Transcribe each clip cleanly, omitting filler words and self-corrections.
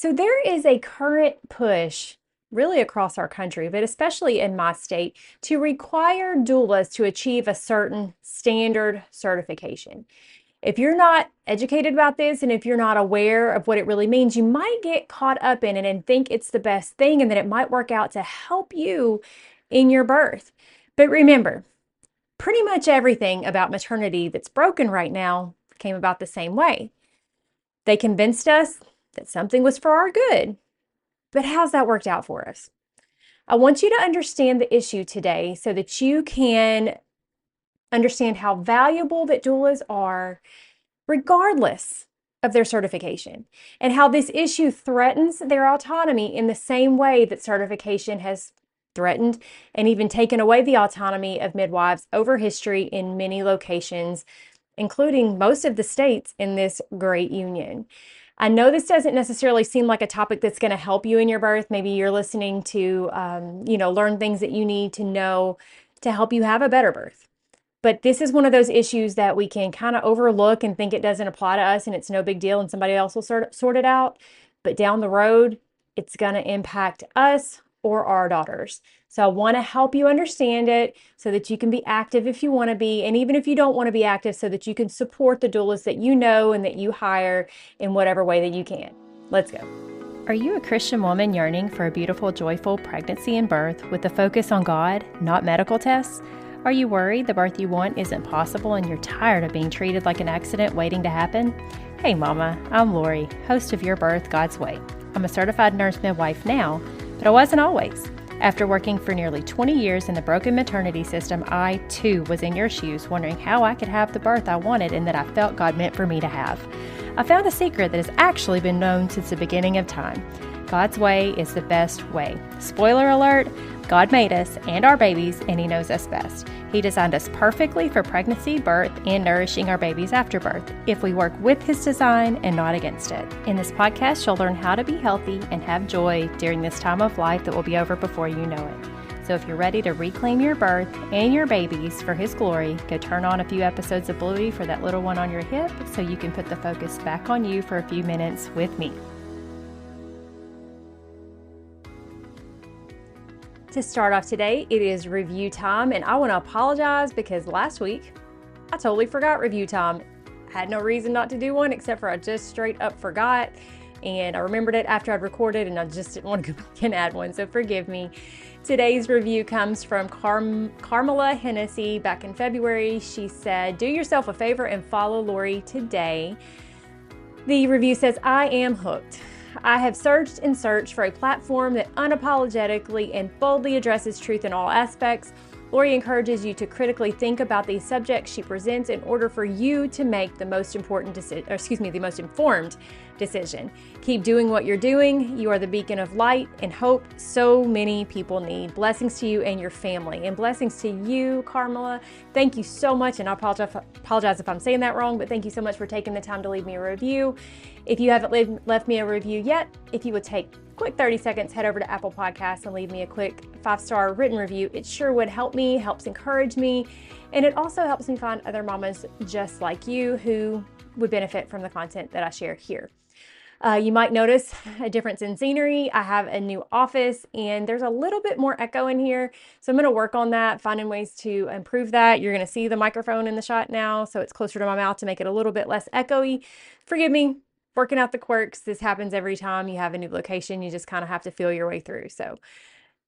So there is a current push really across our country, but especially in my state, to require doulas to achieve a certain standard certification. If you're not educated about this and if you're not aware of what it really means, you might get caught up in it and think it's the best thing and that it might work out to help you in your birth. But remember, pretty much everything about maternity that's broken right now came about the same way. They convinced us that something was for our good. But how's that worked out for us? I want you to understand the issue today so that you can understand how valuable that doulas are, regardless of their certification, and how this issue threatens their autonomy in the same way that certification has threatened and even taken away the autonomy of midwives over history in many locations, including most of the states in this great union. I know this doesn't necessarily seem like a topic that's going to help you in your birth. Maybe you're listening to, learn things that you need to know to help you have a better birth. But this is one of those issues that we can kind of overlook and think it doesn't apply to us and it's no big deal and somebody else will sort it out. But down the road, it's going to impact us or our daughters. So I want to help you understand it so that you can be active if you want to be. And even if you don't want to be active, so that you can support the doulas that you know and that you hire in whatever way that you can. Let's go. Are you a Christian woman yearning for a beautiful, joyful pregnancy and birth with a focus on God, not medical tests? Are you worried the birth you want isn't possible and you're tired of being treated like an accident waiting to happen? Hey Mama, I'm Lori, host of Your Birth God's Way. I'm a certified nurse midwife now, but I wasn't always. After working for nearly 20 years in the broken maternity system, I too was in your shoes wondering how I could have the birth I wanted and that I felt God meant for me to have. I found a secret that has actually been known since the beginning of time. God's way is the best way. Spoiler alert, God made us and our babies, and He knows us best. He designed us perfectly for pregnancy, birth, and nourishing our babies after birth, if we work with His design and not against it. In this podcast, you'll learn how to be healthy and have joy during this time of life that will be over before you know it. So if you're ready to reclaim your birth and your babies for His glory, go turn on a few episodes of Bluey for that little one on your hip so you can put the focus back on you for a few minutes with me. To start off today, it is review time, and I want to apologize because last week I totally forgot review time. I had no reason not to do one except for I just straight up forgot, and I remembered it after I'd recorded and I just didn't want to go back and add one, so forgive me. Today's review comes from Carmela Hennessy back in February. She said, "Do yourself a favor and follow Lori today." The review says, "I am hooked. I have searched and searched for a platform that unapologetically and boldly addresses truth in all aspects. Lori encourages you to critically think about the subjects she presents in order for you to make the most informed decision. Keep doing what you're doing. You are the beacon of light and hope so many people need. Blessings to you and your family." And blessings to you, Carmela. Thank you so much. And I apologize if I'm saying that wrong, but thank you so much for taking the time to leave me a review. If you haven't left me a review yet, if you would take a quick 30 seconds, head over to Apple Podcasts and leave me a quick 5-star written review. It sure would help me, helps encourage me, and it also helps me find other mamas just like you who would benefit from the content that I share here. You might notice a difference in scenery. I have a new office and there's a little bit more echo in here. So I'm going to work on that, finding ways to improve that. You're going to see the microphone in the shot now, so it's closer to my mouth to make it a little bit less echoey. Forgive me, working out the quirks. This happens every time you have a new location. You just kind of have to feel your way through. So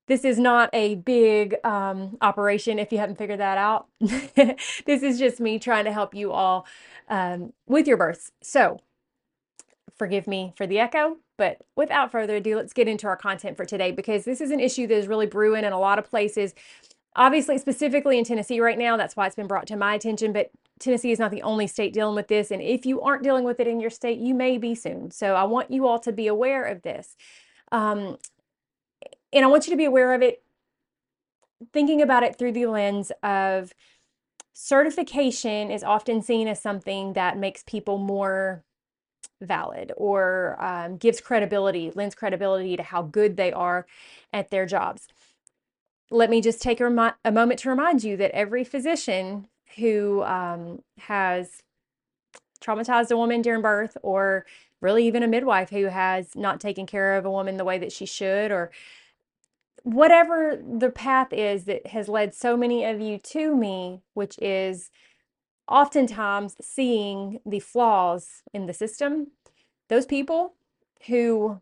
this is not a big operation if you haven't figured that out. This is just me trying to help you all with your births. So forgive me for the echo, but without further ado, let's get into our content for today, because this is an issue that is really brewing in a lot of places. Obviously, specifically in Tennessee right now, that's why it's been brought to my attention, but Tennessee is not the only state dealing with this. And if you aren't dealing with it in your state, you may be soon. So I want you all to be aware of this. And I want you to be aware of it, thinking about it through the lens of certification is often seen as something that makes people more valid or lends credibility to how good they are at their jobs. Let me just take a moment to remind you that every physician who has traumatized a woman during birth or really even a midwife who has not taken care of a woman the way that she should, or whatever the path is that has led so many of you to me, which is oftentimes seeing the flaws in the system. Those people who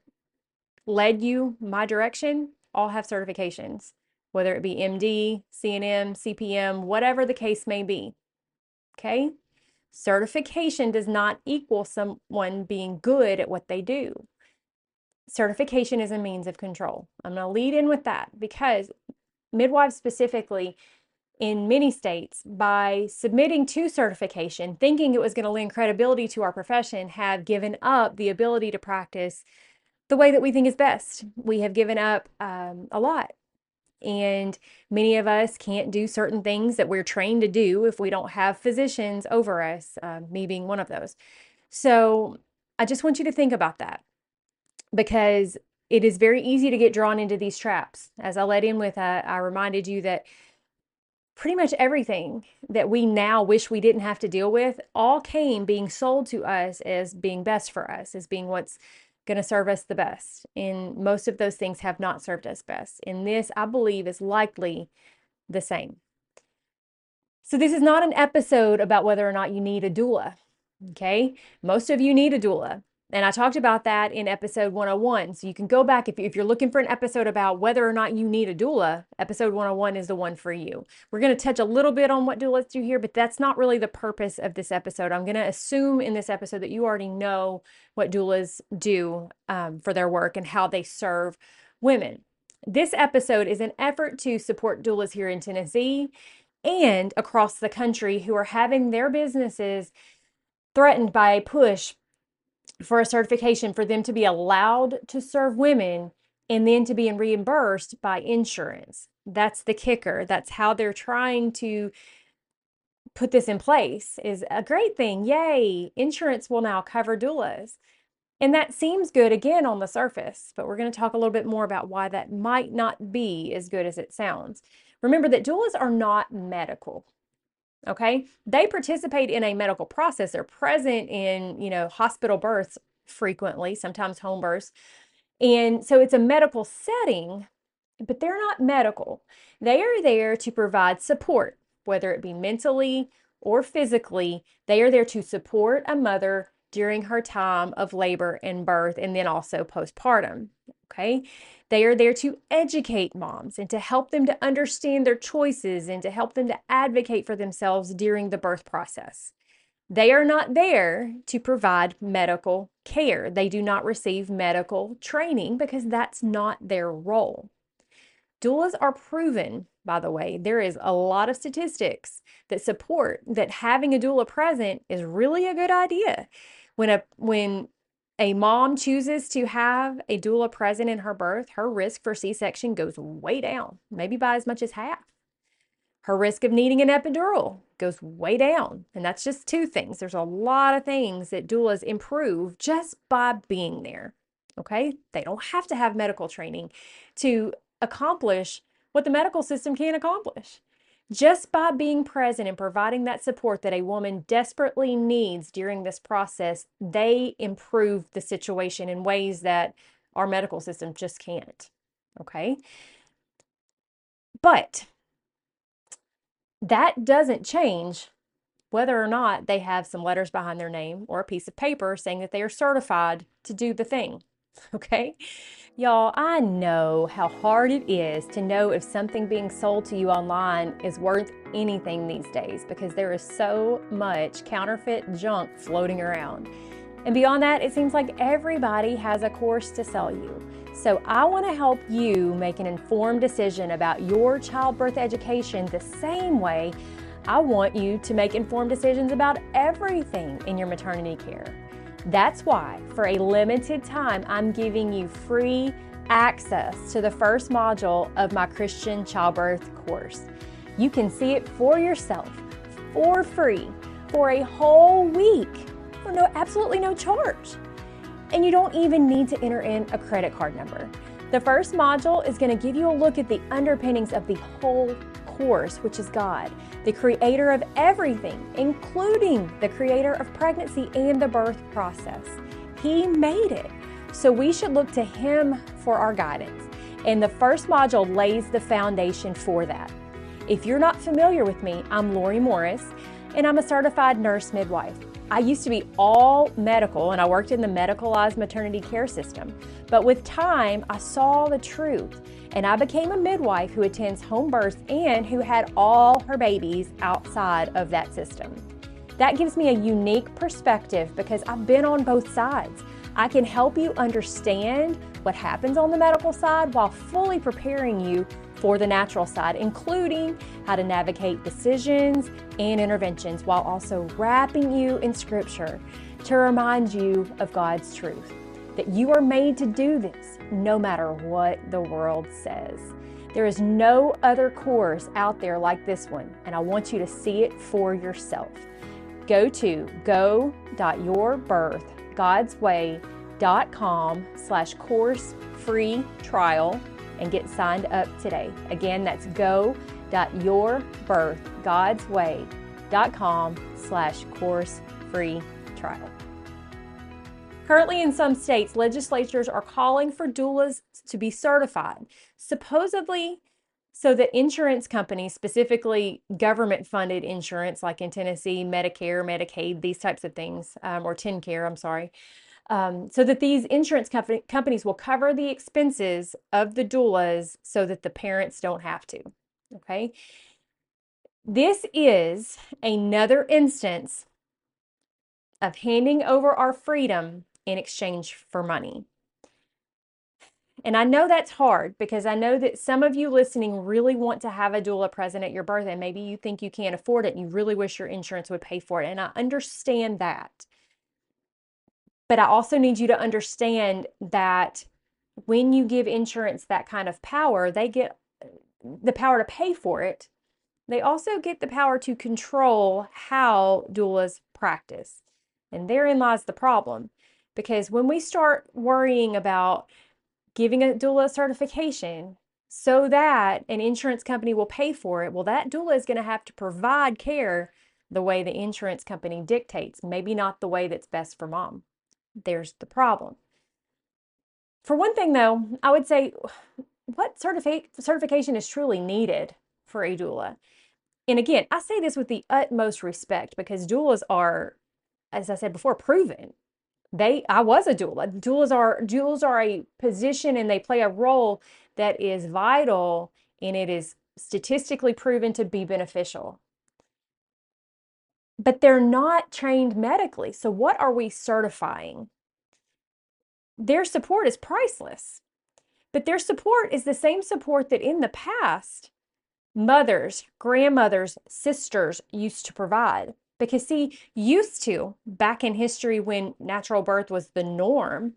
led you my direction all have certifications, whether it be MD, CNM, CPM, whatever the case may be. Okay? Certification does not equal someone being good at what they do. Certification is a means of control. I'm going to lead in with that because midwives specifically in many states, by submitting to certification, thinking it was going to lend credibility to our profession, have given up the ability to practice the way that we think is best. We have given up a lot. And many of us can't do certain things that we're trained to do if we don't have physicians over us, me being one of those. So I just want you to think about that, because it is very easy to get drawn into these traps. As I led in with, I reminded you that pretty much everything that we now wish we didn't have to deal with all came being sold to us as being best for us, as being what's going to serve us the best. And most of those things have not served us best. And this, I believe, is likely the same. So this is not an episode about whether or not you need a doula. Okay? Most of you need a doula. And I talked about that in episode 101. So you can go back if you're looking for an episode about whether or not you need a doula, episode 101 is the one for you. We're going to touch a little bit on what doulas do here, but that's not really the purpose of this episode. I'm going to assume in this episode that you already know what doulas do for their work and how they serve women. This episode is an effort to support doulas here in Tennessee and across the country who are having their businesses threatened by a push for a certification for them to be allowed to serve women and then to be reimbursed by insurance. That's the kicker. That's how they're trying to put this in place. Is a great thing. Yay, insurance will now cover doulas. And that seems good again on the surface, but we're going to talk a little bit more about why that might not be as good as it sounds. Remember that doulas are not medical. Okay, they participate in a medical process. They're present in, hospital births frequently, sometimes home births. And so it's a medical setting, but they're not medical. They are there to provide support, whether it be mentally or physically. They are there to support a mother during her time of labor and birth, and then also postpartum. Okay, they are there to educate moms and to help them to understand their choices and to help them to advocate for themselves during the birth process. They are not there to provide medical care. They do not receive medical training because that's not their role. Doulas are proven, by the way. There is a lot of statistics that support that having a doula present is really a good idea. When a mom chooses to have a doula present in her birth, her risk for C-section goes way down, maybe by as much as half. Her risk of needing an epidural goes way down. And that's just two things. There's a lot of things that doulas improve just by being there. Okay? They don't have to have medical training to accomplish what the medical system can't accomplish. Just by being present and providing that support that a woman desperately needs during this process, they improve the situation in ways that our medical system just can't. Okay? But that doesn't change whether or not they have some letters behind their name or a piece of paper saying that they are certified to do the thing. Okay? Y'all, I know how hard it is to know if something being sold to you online is worth anything these days because there is so much counterfeit junk floating around. And beyond that, it seems like everybody has a course to sell you. So I want to help you make an informed decision about your childbirth education the same way I want you to make informed decisions about everything in your maternity care. That's why, for a limited time, I'm giving you free access to the first module of my Christian childbirth course. You can see it for yourself, for free, for a whole week, for absolutely no charge. And you don't even need to enter in a credit card number. The first module is going to give you a look at the underpinnings of the whole course, which is God, the creator of everything, including the creator of pregnancy and the birth process. He made it. So we should look to Him for our guidance. And the first module lays the foundation for that. If you're not familiar with me, I'm Lori Morris, and I'm a certified nurse midwife. I used to be all medical, and I worked in the medicalized maternity care system. But with time, I saw the truth, and I became a midwife who attends home births and who had all her babies outside of that system. That gives me a unique perspective because I've been on both sides. I can help you understand what happens on the medical side while fully preparing you for the natural side, including how to navigate decisions and interventions while also wrapping you in Scripture to remind you of God's truth, that you are made to do this no matter what the world says. There is no other course out there like this one, and I want you to see it for yourself. Go to go.yourbirthgodsway.com/course free trial and get signed up today. Again, that's go.yourbirthgodsway.com/course free trial. Currently in some states, legislatures are calling for doulas to be certified, supposedly so that insurance companies, specifically government-funded insurance, like in Tennessee, Medicare, Medicaid, these types of things, or TennCare, I'm sorry, so that these insurance companies will cover the expenses of the doulas so that the parents don't have to, okay? This is another instance of handing over our freedom in exchange for money. And I know that's hard because I know that some of you listening really want to have a doula present at your birth, and maybe you think you can't afford it and you really wish your insurance would pay for it. And I understand that. But I also need you to understand that when you give insurance that kind of power, they get the power to pay for it. They also get the power to control how doulas practice. And therein lies the problem. Because when we start worrying about giving a doula certification so that an insurance company will pay for it, well, that doula is going to have to provide care the way the insurance company dictates, maybe not the way that's best for mom. There's the problem. For one thing, though, I would say what certification is truly needed for a doula? And again, I say this with the utmost respect because doulas are, as I said before, proven. I was a doula. Doulas are a position and they play a role that is vital and it is statistically proven to be beneficial. But they're not trained medically. So what are we certifying? Their support is priceless, but their support is the same support that in the past, mothers, grandmothers, sisters used to provide. Because see, used to, back in history when natural birth was the norm,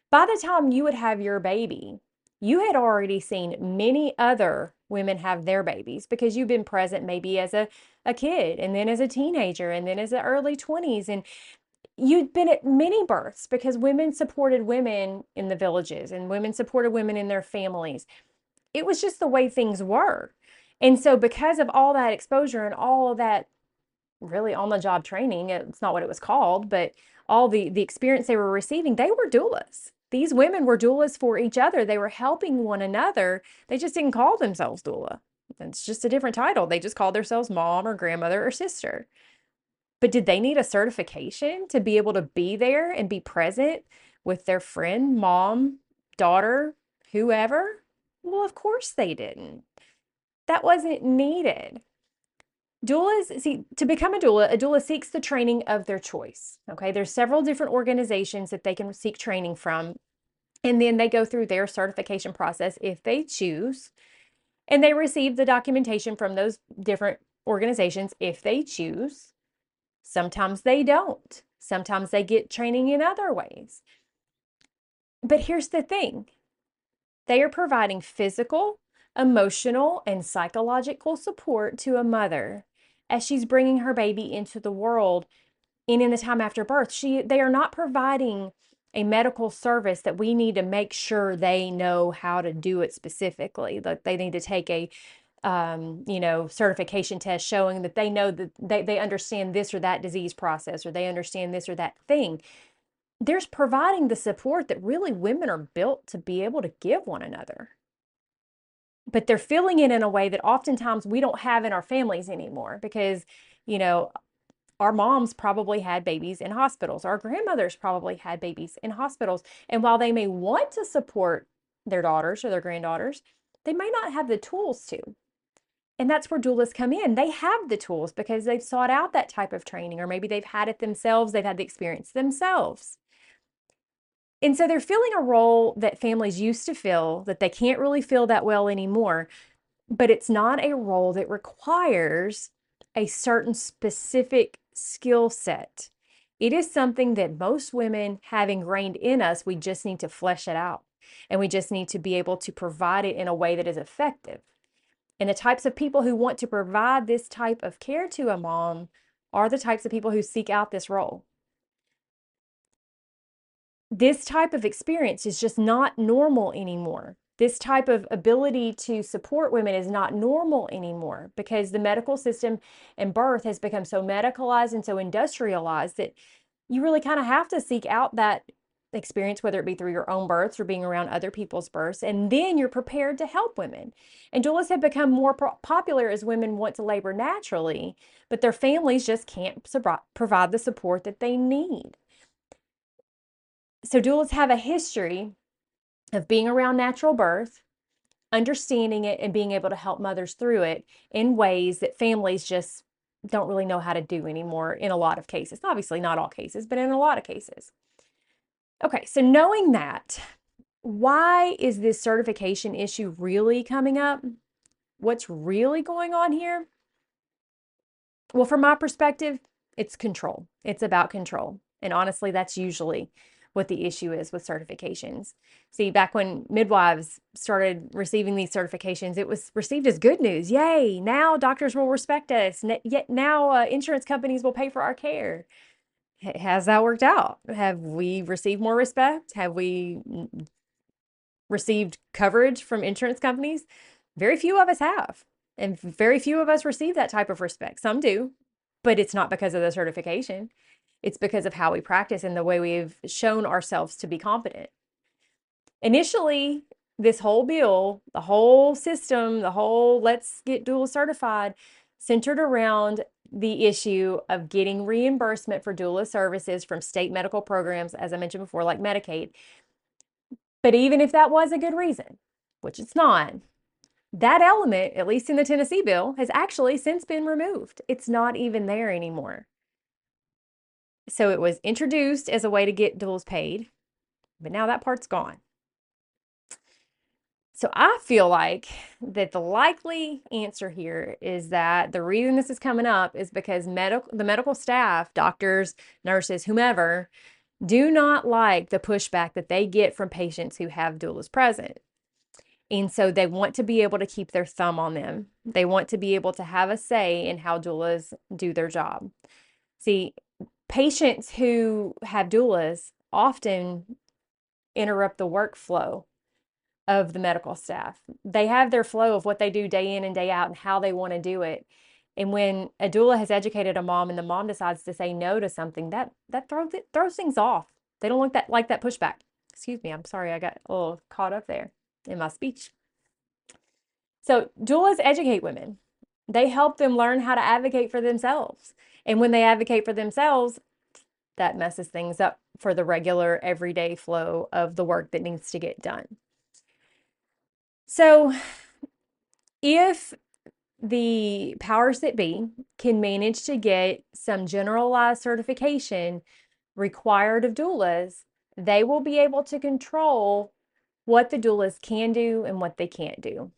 by the time you would have your baby, you had already seen many other women have their babies because you've been present maybe as a kid and then as a teenager and then as the early 20s. And you'd been at many births because women supported women in the villages and women supported women in their families. It was just the way things were. And so because of all that exposure and all of that really on-the-job training, it's not what it was called, but all the experience they were receiving, they were doulas. These women were doulas for each other. They were helping one another. They just didn't call themselves doula. It's just a different title. They just called themselves mom or grandmother or sister. But did they need a certification to be able to be there and be present with their friend, mom, daughter, whoever? Well, of course they didn't. That wasn't needed. Doulas, see, to become a doula seeks the training of their choice. Okay, there's several different organizations that they can seek training from, and then they go through their certification process if they choose, and they receive the documentation from those different organizations if they choose. Sometimes they don't. Sometimes they get training in other ways. But here's the thing. They are providing physical, emotional, and psychological support to a mother as she's bringing her baby into the world and in the time after birth. They are not providing a medical service that we need to make sure they know how to do it specifically. Like they need to take a certification test showing that they know that they understand this or that disease process or they understand this or that thing. there's providing the support that really women are built to be able to give one another. But they're filling it in a way that oftentimes we don't have in our families anymore because, you know, our moms probably had babies in hospitals. Our grandmothers probably had babies in hospitals. And while they may want to support their daughters or their granddaughters, they may not have the tools to. And that's where doulas come in. They have the tools because they've sought out that type of training, or maybe they've had it themselves, they've had the experience themselves. And so they're filling a role that families used to fill that they can't really fill that well anymore. But it's not a role that requires a certain specific skill set. It is something that most women have ingrained in us. We just need to flesh it out, and we just need to be able to provide it in a way that is effective. And the types of people who want to provide this type of care to a mom are the types of people who seek out this role. This type of experience is just not normal anymore. This type of ability to support women is not normal anymore because the medical system and birth has become so medicalized and so industrialized that you really kind of have to seek out that experience, whether it be through your own births or being around other people's births, and then you're prepared to help women. And doulas have become more popular as women want to labor naturally, but their families just can't provide the support that they need. So doulas have a history of being around natural birth, understanding it, and being able to help mothers through it in ways that families just don't really know how to do anymore in a lot of cases. Obviously, not all cases, but in a lot of cases. Okay, so knowing that, why is this certification issue really coming up? What's really going on here? Well, from my perspective, it's control. It's about control. And honestly, that's usually what the issue is with certifications. See, back when midwives started receiving these certifications, it was received as good news. Yay, now doctors will respect us. Yet now insurance companies will pay for our care. Has that worked out? Have we received more respect? Have we received coverage from insurance companies? Very few of us have. And very few of us receive that type of respect. Some do, but it's not because of the certification. It's because of how we practice and the way we've shown ourselves to be competent. Initially, this whole bill, the whole system, the whole let's get doula certified centered around the issue of getting reimbursement for doula services from state medical programs, as I mentioned before, like Medicaid. But even if that was a good reason, which it's not, that element, at least in the Tennessee bill, has actually since been removed. It's not even there anymore. So it was introduced as a way to get doulas paid, but now that part's gone. So I feel like that the likely answer here is that the reason this is coming up is because the medical staff, doctors, nurses, whomever, do not like the pushback that they get from patients who have doulas present. And so they want to be able to keep their thumb on them. They want to be able to have a say in how doulas do their job. See, patients who have doulas often interrupt the workflow of the medical staff. They have their flow of what they do day in and day out and how they want to do it. And when a doula has educated a mom and the mom decides to say no to something, that throws things off. They don't like that pushback. Excuse me, I'm sorry, I got a little caught up there in my speech. So doulas educate women. They help them learn how to advocate for themselves. And when they advocate for themselves, that messes things up for the regular everyday flow of the work that needs to get done. So if the powers that be can manage to get some generalized certification required of doulas, they will be able to control what the doulas can do and what they can't do,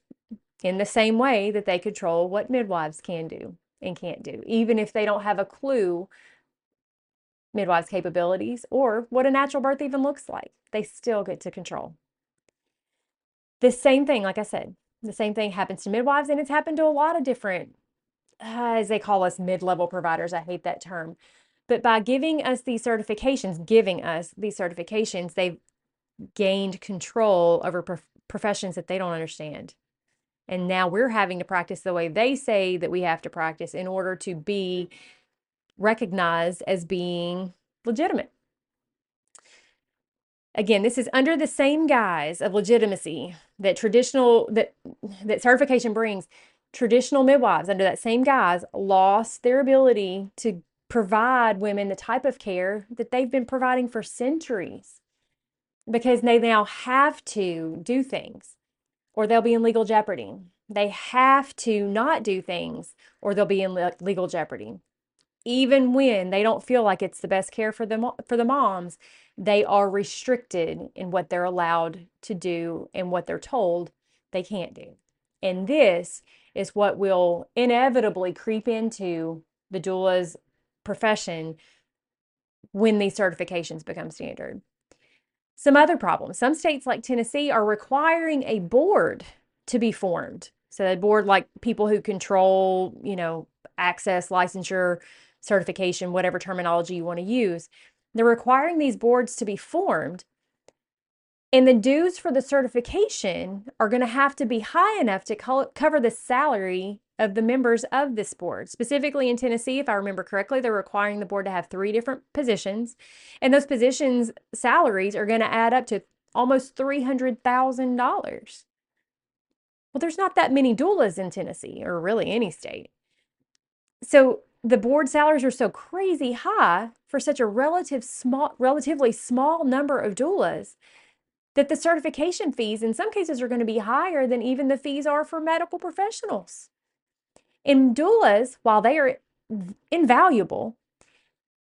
in the same way that they control what midwives can do and can't do, even if they don't have a clue midwives' capabilities or what a natural birth even looks like. They still get to control. The same thing, like I said, the same thing happens to midwives, and it's happened to a lot of different, as they call us, mid-level providers. I hate that term. But by giving us these certifications, they've gained control over professions that they don't understand. And now we're having to practice the way they say that we have to practice in order to be recognized as being legitimate. Again, this is under the same guise of legitimacy that certification brings. Traditional midwives, under that same guise, lost their ability to provide women the type of care that they've been providing for centuries, because they now have to do things or they'll be in legal jeopardy. They have to not do things or they'll be in legal jeopardy. Even when they don't feel like it's the best care for the moms, they are restricted in what they're allowed to do and what they're told they can't do. And this is what will inevitably creep into the doula's profession when these certifications become standard. Some other problems. Some states like Tennessee are requiring a board to be formed. So a board like people who control, access, licensure, certification, whatever terminology you want to use. They're requiring these boards to be formed. And the dues for the certification are going to have to be high enough to cover the salary of the members of this board. Specifically in Tennessee, if I remember correctly, they're requiring the board to have 3 different positions. And those positions' salaries are going to add up to almost $300,000. Well, there's not that many doulas in Tennessee, or really any state. So the board salaries are so crazy high for such a relatively small number of doulas that the certification fees in some cases are going to be higher than even the fees are for medical professionals. And doulas, while they are invaluable,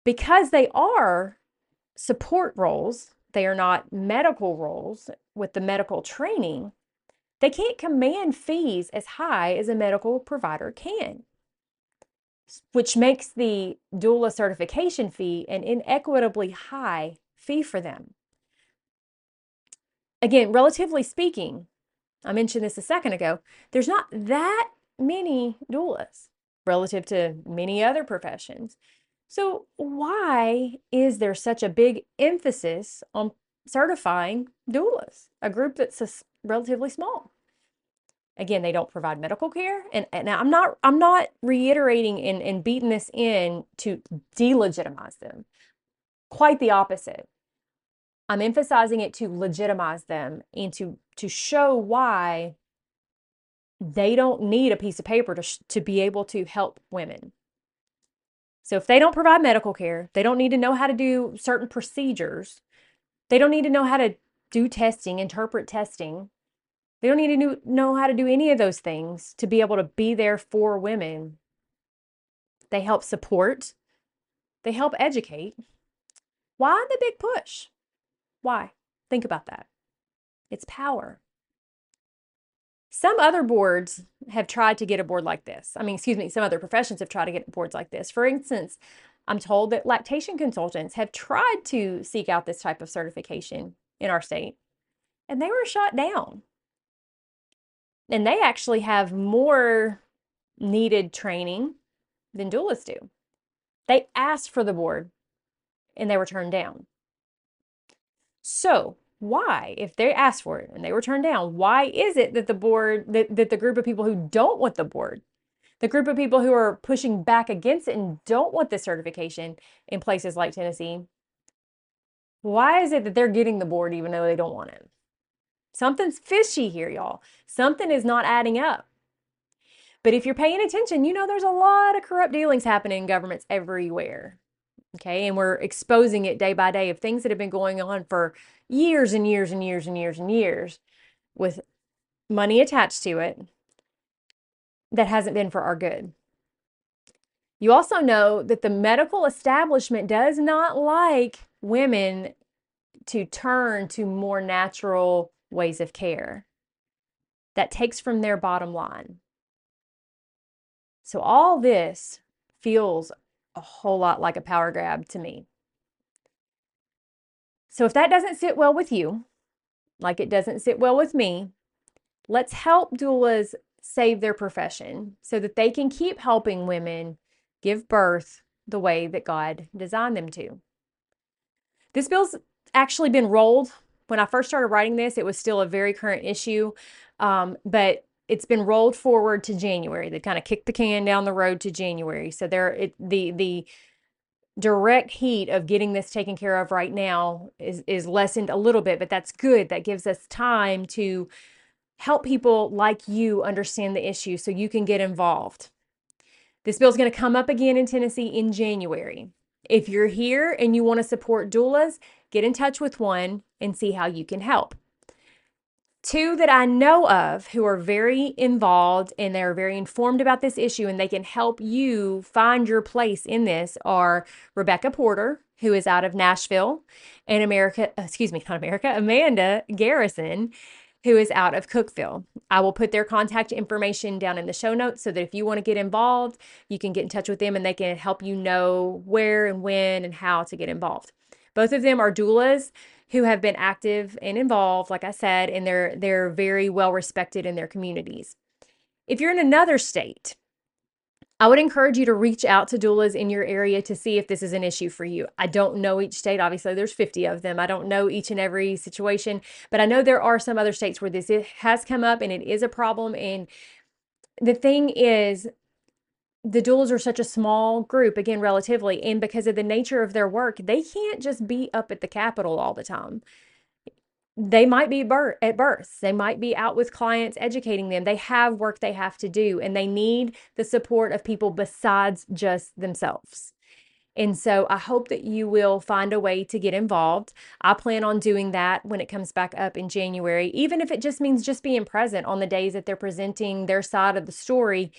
because they are support roles, they are not medical roles with the medical training, they can't command fees as high as a medical provider can, which makes the doula certification fee an inequitably high fee for them. Again, relatively speaking, I mentioned this a second ago, there's not that many doulas relative to many other professions. So why is there such a big emphasis on certifying doulas, a group that's relatively small? Again, they don't provide medical care. And I'm not reiterating and beating this in to delegitimize them. Quite the opposite. I'm emphasizing it to legitimize them and to show why they don't need a piece of paper to be able to help women. So if they don't provide medical care, they don't need to know how to do certain procedures. They don't need to know how to do testing, interpret testing. They don't need to know how to do any of those things to be able to be there for women. They help support. They help educate. Why the big push? Why? Think about that. It's power. Some other boards have tried to get a board like this. Some other professions have tried to get boards like this. For instance, I'm told that lactation consultants have tried to seek out this type of certification in our state, and they were shot down. And they actually have more needed training than doulas do. They asked for the board, and they were turned down. So why, if they asked for it and they were turned down, why is it that the board, that the group of people who don't want the board, the group of people who are pushing back against it and don't want this certification in places like Tennessee, why is it that they're getting the board even though they don't want it? Something's fishy here, y'all. Something is not adding up. But if you're paying attention, there's a lot of corrupt dealings happening in governments everywhere. Okay, and we're exposing it day by day of things that have been going on for years and years and years and years and years with money attached to it that hasn't been for our good. You also know that the medical establishment does not like women to turn to more natural ways of care. That takes from their bottom line. So all this feels a whole lot like a power grab to me. So if that doesn't sit well with you, like it doesn't sit well with me, let's help doulas save their profession so that they can keep helping women give birth the way that God designed them to. This bill's actually been rolled. When I first started writing this, it was still a very current issue, but it's been rolled forward to January. They kind of kicked the can down the road to January. So the direct heat of getting this taken care of right now is lessened a little bit, but that's good. That gives us time to help people like you understand the issue so you can get involved. This bill is going to come up again in Tennessee in January. If you're here and you want to support doulas, get in touch with one and see how you can help. Two that I know of who are very involved and they're very informed about this issue and they can help you find your place in this are Rebekah Porter, who is out of Nashville, and Amanda Garrison, who is out of Cookeville. I will put their contact information down in the show notes so that if you want to get involved, you can get in touch with them and they can help you know where and when and how to get involved. Both of them are doulas who have been active and involved, like I said, and they're very well respected in their communities. If you're in another state, I would encourage you to reach out to doulas in your area to see if this is an issue for you. I don't know each state. Obviously, there's 50 of them. I don't know each and every situation, but I know there are some other states where this has come up and it is a problem. And the thing is, the doulas are such a small group, again, relatively, and because of the nature of their work, they can't just be up at the Capitol all the time. They might be at births. They might be out with clients educating them. They have work they have to do, and they need the support of people besides just themselves. And so I hope that you will find a way to get involved. I plan on doing that when it comes back up in January, even if it just means just being present on the days that they're presenting their side of the story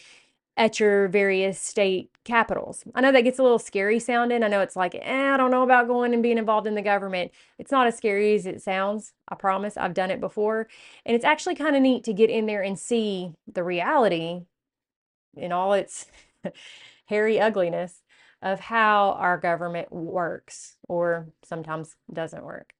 at your various state capitals. I know that gets a little scary sounding. I know it's like, I don't know about going and being involved in the government. It's not as scary as it sounds. I promise. I've done it before. And it's actually kind of neat to get in there and see the reality in all its hairy ugliness of how our government works or sometimes doesn't work.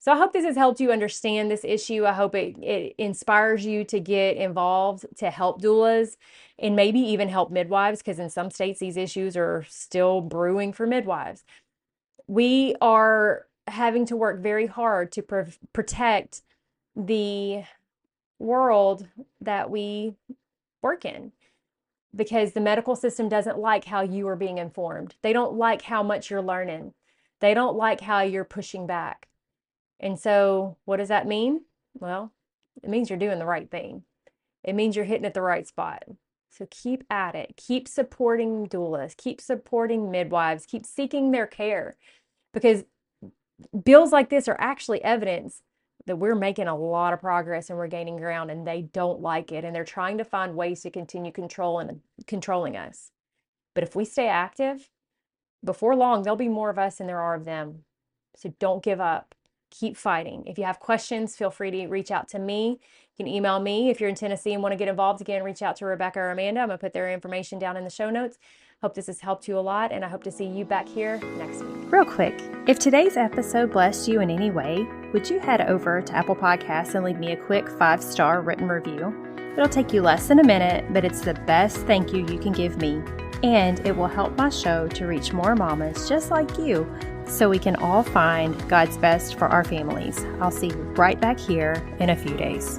So I hope this has helped you understand this issue. I hope it inspires you to get involved, to help doulas, and maybe even help midwives, because in some states these issues are still brewing for midwives. We are having to work very hard to protect the world that we work in, because the medical system doesn't like how you are being informed. They don't like how much you're learning. They don't like how you're pushing back. And so what does that mean? Well, it means you're doing the right thing. It means you're hitting at the right spot. So keep at it. Keep supporting doulas. Keep supporting midwives. Keep seeking their care, because bills like this are actually evidence that we're making a lot of progress and we're gaining ground, and they don't like it. And they're trying to find ways to continue controlling us. But if we stay active, before long, there'll be more of us than there are of them. So don't give up. Keep fighting. If you have questions, feel free to reach out to me. You can email me. If you're in Tennessee and want to get involved, again, reach out to Rebekah or Amanda. I'm going to put their information down in the show notes. Hope this has helped you a lot, and I hope to see you back here next week. Real quick, if today's episode blessed you in any way, would you head over to Apple Podcasts and leave me a quick 5-star written review? It'll take you less than a minute, but it's the best thank you you can give me, and it will help my show to reach more mamas just like you, so we can all find God's best for our families. I'll see you right back here in a few days.